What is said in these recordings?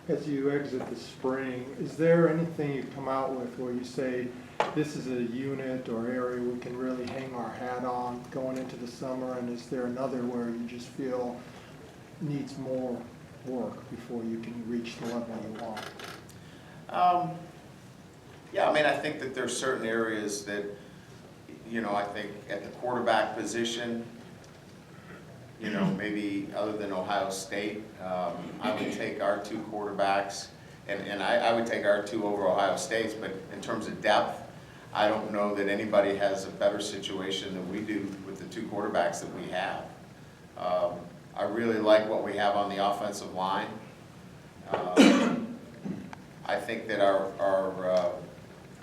As you exit the spring, is there anything you come out with where you say, this is a unit or area we can really hang our hat on going into the summer, and is there another where you just feel needs more work before you can reach the level you want? Yeah, I mean, I think that there's certain areas that, I think at the quarterback position, maybe other than Ohio State, I would take our two quarterbacks, and I would take our two over Ohio State's, but in terms of depth, I don't know that anybody has a better situation than we do with the two quarterbacks that we have. I really like what we have on the offensive line. I think that our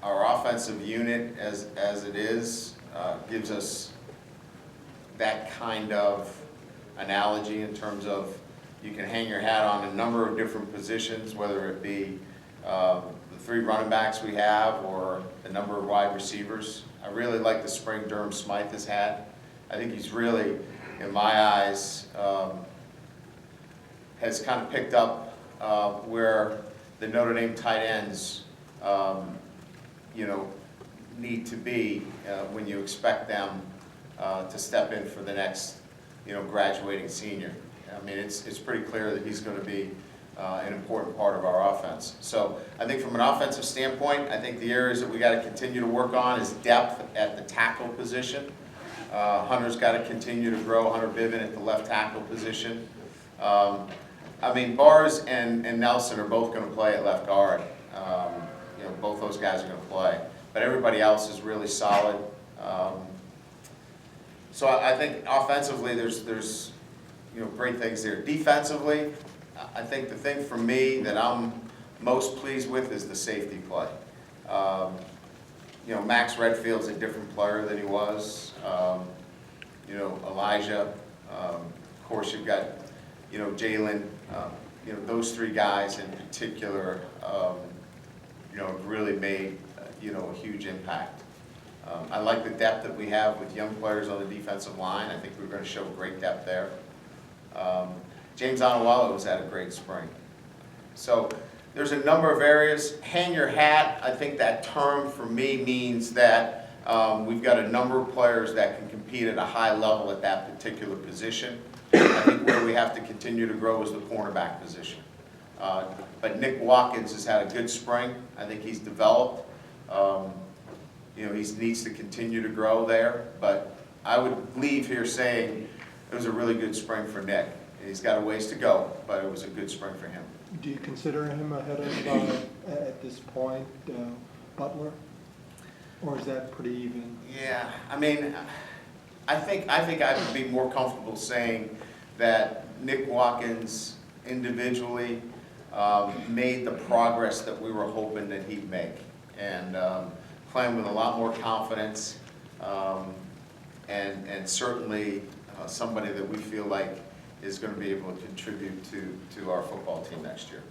offensive unit, as it is, gives us that kind of analogy in terms of you can hang your hat on a number of different positions, whether it be the three running backs we have or the number of wide receivers. I really like the spring Durham Smythe has had. I think he's really, in my eyes, has kind of picked up where the Notre Dame tight ends, need to be when you expect them to step in for the next, graduating senior. I mean, it's pretty clear that he's going to be an important part of our offense. So I think from an offensive standpoint, I think the areas that we got to continue to work on is depth at the tackle position. Hunter's got to continue to grow. Hunter Bivin at the left tackle position. I mean, Bars and Nelson are both going to play at left guard. Both those guys are going to play. But everybody else is really solid. So I think offensively there's great things there. Defensively, I think the thing for me that I'm most pleased with is the safety play. Max Redfield's a different player than he was. Elijah, of course you've got, Jalen, those three guys in particular, have really made, a huge impact. I like the depth that we have with young players on the defensive line. I think we're going to show great depth there. James Onowelu has had a great spring. So there's a number of areas. Hang your hat, I think that term for me means that we've got a number of players that can compete at a high level at that particular position. I think where we have to continue to grow is the cornerback position. But Nick Watkins has had a good spring. I think he's developed. He needs to continue to grow there. But I would leave here saying it was a really good spring for Nick. He's got a ways to go, but it was a good spring for him. Do you consider him ahead of, at this point, Butler? Or is that pretty even? Yeah, I mean, I think I would be more comfortable saying that Nick Watkins individually made the progress that we were hoping that he'd make, and playing with a lot more confidence, and certainly somebody that we feel like is going to be able to contribute to our football team next year.